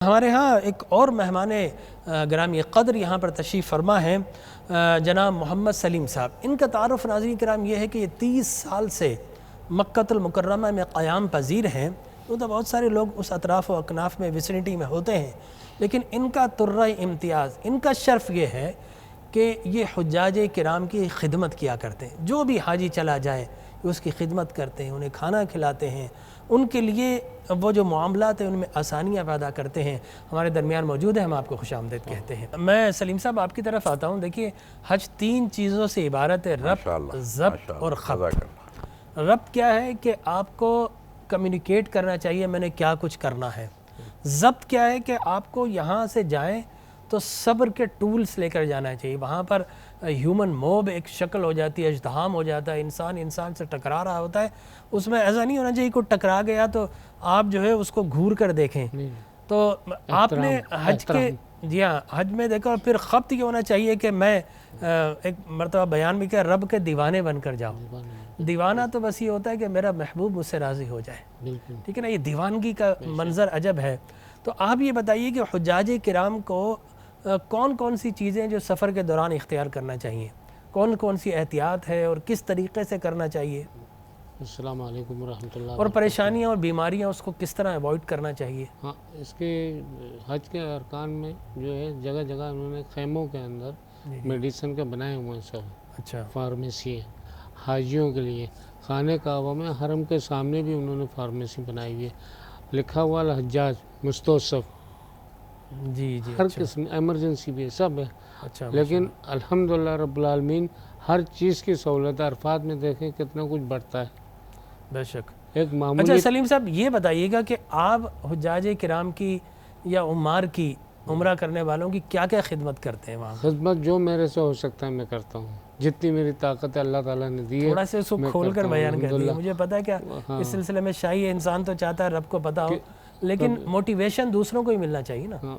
ہمارے ہاں ایک اور مہمان گرامی قدر یہاں پر تشریف فرما ہے جناب محمد سلیم صاحب۔ ان کا تعارف ناظرین کرام یہ ہے کہ یہ 30 سال سے مکہ المکرمہ میں قیام پذیر ہیں۔ تو بہت سارے لوگ اس اطراف و اکناف میں ویسینٹی میں ہوتے ہیں، لیکن ان کا طرہ امتیاز، ان کا شرف یہ ہے کہ یہ حجاج کرام کی خدمت کیا کرتے ہیں۔ جو بھی حاجی چلا جائے اس کی خدمت کرتے ہیں، انہیں کھانا کھلاتے ہیں، ان کے لیے وہ جو معاملات ہیں ان میں آسانیاں پیدا کرتے ہیں۔ ہمارے درمیان موجود ہیں، ہم آپ کو خوش آمدید کہتے ہیں۔ میں سلیم صاحب آپ کی طرف آتا ہوں۔ دیکھیے، حج 3 چیزوں سے عبارت ہے: ربط، ضبط اور خبط۔ ربط کیا ہے کہ آپ کو کمیونیکیٹ کرنا چاہیے میں نے کیا کچھ کرنا ہے۔ ضبط کیا ہے کہ آپ کو یہاں سے جائیں تو صبر کے ٹولز لے کر جانا چاہیے۔ وہاں پر ہیومن موب ایک شکل ہو جاتی ہے، ازدحام ہو جاتا ہے، انسان سے ٹکرا رہا ہوتا ہے۔ اس میں ایسا نہیں ہونا چاہیے کوئی ٹکرا گیا تو آپ جو ہے اس کو گھور کر دیکھیں۔ تو آپ نے حج کے جی ہاں حج میں دیکھا، اور پھر خبط یہ ہونا چاہیے کہ میں ایک مرتبہ بیان بھی کیا، رب کے دیوانے بن کر جاؤں۔ دیوانہ تو بس یہ ہوتا ہے کہ میرا محبوب مجھ سے راضی ہو جائے، ٹھیک ہے نا۔ یہ دیوانگی کا منظر عجب ہے۔ تو آپ یہ بتائیے کہ حجاج کرام کو کون کون سی چیزیں جو سفر کے دوران اختیار کرنا چاہیے، کون کون سی احتیاط ہے اور کس طریقے سے کرنا چاہیے؟ السلام علیکم ورحمۃ اللہ۔ اور پریشانیاں اور بیماریاں اس کو کس طرح ایوائڈ کرنا چاہیے؟ ہاں، اس کے حج کے ارکان میں جو ہے جگہ جگہ انہوں نے خیموں کے اندر میڈیسن کے بنائے ہوئے ہیں سب۔ اچھا، فارمیسی ہے حاجیوں کے لیے۔ خانہ کعبہ میں حرم کے سامنے بھی انہوں نے فارمیسی بنائی ہوئی ہے، لکھا ہوا الحجاج مستوصف، جی جی، ہر قسم ایمرجنسی بھی ہے، سب ہے۔ اچھا، لیکن الحمدللہ رب العالمین ہر چیز کی سہولت ہے۔ عرفات میں دیکھیں کتنا کچھ بڑھتا ہے، بے شک۔ ایک معمولی۔ اچھا سلیم صاحب، یہ بتائیے گا کہ آپ حجاج کرام کی یا عمار کی، عمرہ کرنے والوں کی کیا کیا خدمت کرتے ہیں وہاں؟ خدمت جو میرے سے ہو سکتا ہے میں کرتا ہوں، جتنی میری طاقت ہے اللہ تعالیٰ نے دی ہے۔ تھوڑا سے اس کو کھول کر بیان کر دیا۔ مجھے پتا ہے کیا اس سلسلے میں شاہی ہے، انسان تو چاہتا ہے رب کو پتا ہو، لیکن موٹیویشن دوسروں کو ہی ملنا چاہیے نا۔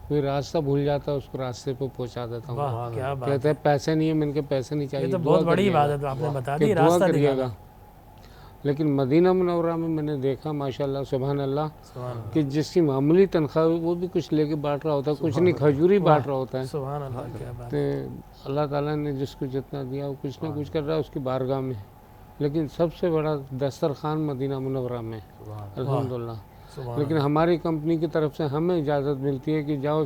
کوئی راستہ بھول جاتا ہے اس کو راستے پہ پہنچا دیتا ہوں۔ واہ کیا بات، کہتے ہیں پیسے نہیں ہے، میں ان کے پیسے نہیں چاہیے، یہ تو بہت بڑی بات ہے، تو آپ نے بتا دی، راستہ دکھانا۔ لیکن مدینہ منورہ میں میں نے دیکھا ماشاءاللہ سبحان اللہ کہ جس کی معمولی تنخواہ وہ بھی کچھ لے کے بانٹ رہا ہوتا ہے، کچھ نہیں کھجوری بانٹ رہا ہوتا ہے۔ سبحان اللہ، کیا بات۔ تو اللہ تعالیٰ نے جس کو جتنا دیا وہ کچھ نہ کچھ کر رہا ہے اس کی بارگاہ میں، لیکن سب سے بڑا دسترخوان مدینہ منورہ میں الحمدللہ۔ لیکن ہماری کمپنی کی طرف سے ہمیں اجازت ملتی ہے کہ جاؤ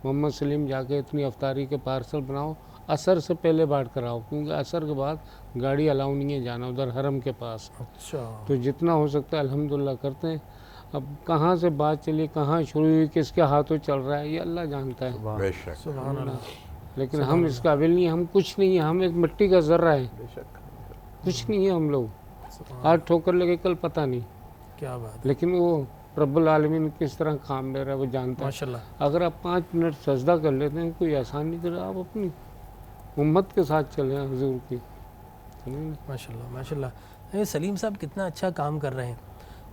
محمد سلیم جا کے اتنی افطاری کے پارسل بناؤ، عصر سے پہلے بانٹ کر آؤ، کیونکہ عصر کے بعد گاڑی الاؤ نہیں ہے جانا ادھر حرم کے پاس۔ اچھا، تو جتنا ہو سکتا ہے الحمدللہ کرتے ہیں۔ اب کہاں سے بات چلی، کہاں شروع ہوئی، کس کے ہاتھوں چل رہا ہے، یہ اللہ جانتا ہے، بے شک، سبحان اللہ۔ لیکن ہم اس قابل نہیں، ہم کچھ نہیں ہیں، ہم ایک مٹی کا ذرہ ہے، کچھ نہیں ہے ہم لوگ۔ آج ٹھوکر لگے کل پتہ نہیں، کیا بات، لیکن وہ رب العالمین کس طرح کام لے رہا ہے وہ جانتا ہے۔ ماشاءاللہ۔ اگر آپ 5 منٹ سجدہ کر لیتے ہیں کوئی آسان نہیں کر رہا، آپ اپنی امت کے ساتھ چلیں حضور کی۔ ماشاءاللہ ماشاءاللہ، سلیم صاحب کتنا اچھا کام کر رہے ہیں۔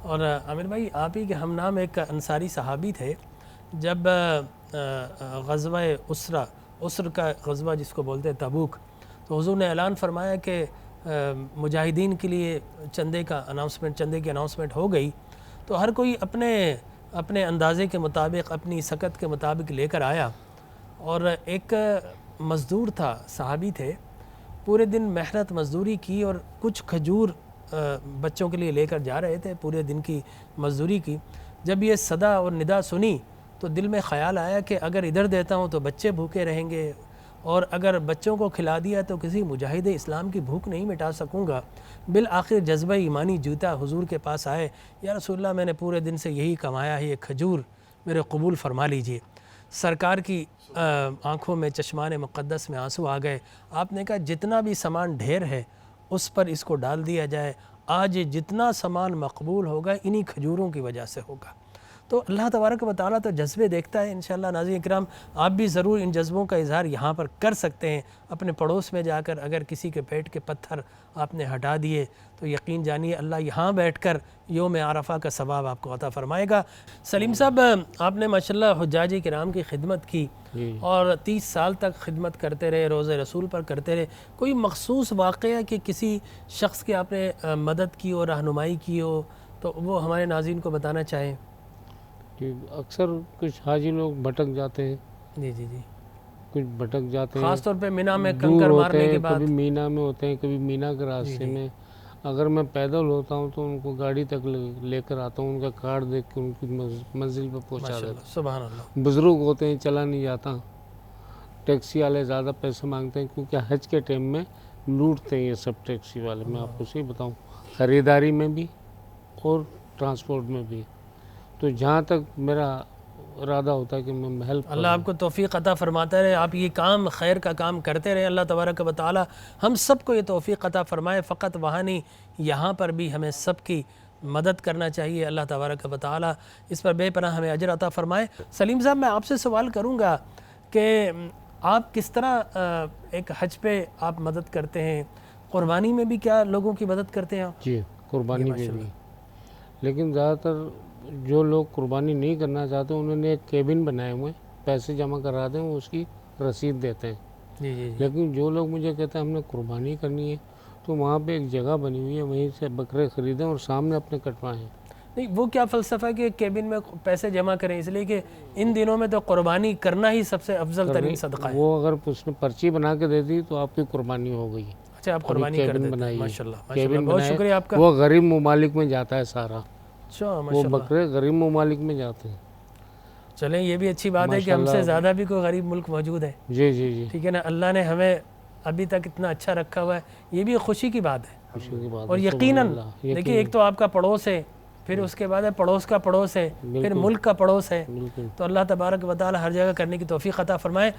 اور عامر بھائی، آپ ہی کے ہم نام ایک انصاری صحابی تھے، جب غزوہ اسر کا غزوہ جس کو بولتے ہیں تبوک، تو حضور نے اعلان فرمایا کہ مجاہدین کے لیے چندے کی اناؤنسمنٹ ہو گئی، تو ہر کوئی اپنے اندازے کے مطابق، اپنی سکت کے مطابق لے کر آیا۔ اور ایک مزدور تھا، صحابی تھے، پورے دن محنت مزدوری کی اور کچھ کھجور بچوں کے لیے لے کر جا رہے تھے، پورے دن کی مزدوری کی۔ جب یہ صدا اور ندا سنی تو دل میں خیال آیا کہ اگر ادھر دیتا ہوں تو بچے بھوکے رہیں گے، اور اگر بچوں کو کھلا دیا تو کسی مجاہد اسلام کی بھوک نہیں مٹا سکوں گا۔ بالآخر جذبہ ایمانی جوتا حضور کے پاس آئے، یا رسول اللہ میں نے پورے دن سے یہی کمایا ہے، یہ کھجور میرے قبول فرما لیجئے۔ سرکار کی آنکھوں میں، چشمان مقدس میں آنسو آ گئے۔ آپ نے کہا جتنا بھی سامان ڈھیر ہے اس پر اس کو ڈال دیا جائے، آج جتنا سامان مقبول ہوگا انہی کھجوروں کی وجہ سے ہوگا۔ تو اللہ تبارک و تعالیٰ تو جذبے دیکھتا ہے۔ انشاءاللہ ناظرین کرام، آپ بھی ضرور ان جذبوں کا اظہار یہاں پر کر سکتے ہیں۔ اپنے پڑوس میں جا کر اگر کسی کے پیٹ کے پتھر آپ نے ہٹا دیے تو یقین جانیے اللہ یہاں بیٹھ کر یوم عرفہ کا ثواب آپ کو عطا فرمائے گا۔ سلیم صاحب، آپ نے ماشاءاللہ حجاج کرام کی خدمت کی اور 30 سال تک خدمت کرتے رہے، روز رسول پر کرتے رہے۔ کوئی مخصوص واقعہ کہ کسی شخص کی آپ نے مدد کی اور رہنمائی کی ہو تو وہ ہمارے ناظرین کو بتانا چاہیں؟ کہ اکثر کچھ حاجی لوگ بھٹک جاتے ہیں، جی جی جی، کچھ بھٹک جاتے ہیں، خاص طور پہ مینا میں دور کنکر ہوتے مارنے کے ہیں، بعد. کبھی مینا میں ہوتے ہیں، کبھی مینا کے راستے میں. اگر میں پیدل ہوتا ہوں تو ان کو گاڑی تک لے کر آتا ہوں، ان کا کارڈ دیکھ کے ان کی منزل پہ پہنچا ماشاء دیتا اللہ، سبحان اللہ. ہوں. بزرگ ہوتے ہیں، چلا نہیں جاتا، ٹیکسی والے زیادہ پیسے مانگتے ہیں کیونکہ حج کے ٹائم میں لوٹتے ہیں یہ سب ٹیکسی والے. میں آپ کو صحیح بتاؤں، خریداری میں بھی اور ٹرانسپورٹ میں بھی. تو جہاں تک میرا ارادہ ہوتا ہے کہ میں ہیلپ اللہ آپ کو توفیق عطا فرماتا رہے، آپ یہ کام خیر کا کام کرتے رہیں. اللہ تبارک و تعالی ہم سب کو یہ توفیق عطا فرمائے. فقط وہاں نہیں، یہاں پر بھی ہمیں سب کی مدد کرنا چاہیے. اللہ تبارک و تعالی اس پر بے پناہ ہمیں اجر عطا فرمائے. سلیم صاحب، میں آپ سے سوال کروں گا کہ آپ کس طرح ایک حج پہ آپ مدد کرتے ہیں؟ قربانی میں بھی کیا لوگوں کی مدد کرتے ہیں آپ؟ جی، قربانی میں بھی. لیکن زیادہ تر جو لوگ قربانی نہیں کرنا چاہتے انہوں نے ایک کیبن بنائے ہوئے ہیں، پیسے جمع کراتے ہیں، اس کی رسید دیتے ہیں. جی جی جی. لیکن جو لوگ مجھے کہتے ہیں ہم نے قربانی کرنی ہے تو وہاں پہ ایک جگہ بنی ہوئی ہے، وہیں سے بکرے خریدیں اور سامنے اپنے کٹوائیں. نہیں، وہ کیا فلسفہ ہے کہ کیبن میں پیسے جمع کریں؟ اس لیے کہ ان دنوں میں تو قربانی کرنا ہی سب سے افضل ترین صدقہ ہے. وہ اگر اس نے پرچی بنا کے دے دی تو آپ کی قربانی ہو گئی. اچھا، آپ قربانی کر دیتے ہیں. ماشاءاللہ ماشاءاللہ، کیبن بہت بنائے، شکریہ آپ کا. وہ غریب ممالک میں جاتا ہے سارا. اچھا، وہ ماشاءاللہ. بکرے غریب ممالک میں جاتے ہیں. چلیں، یہ بھی اچھی بات ہے کہ ہم سے زیادہ بھی کوئی غریب ملک موجود ہے. جی جی جی، ٹھیک ہے نا، اللہ نے ہمیں ابھی تک اتنا اچھا رکھا ہوا ہے، یہ بھی خوشی کی بات ہے. خوشی کی بات. اور یقیناً دیکھیے، ایک تو آپ کا پڑوس ہے، پھر اس کے بعد ہے پڑوس کا پڑوس ہے، پھر ملک کا پڑوس ہے. تو اللہ تبارک و تعالی ہر جگہ کرنے کی توفیق عطا فرمائے.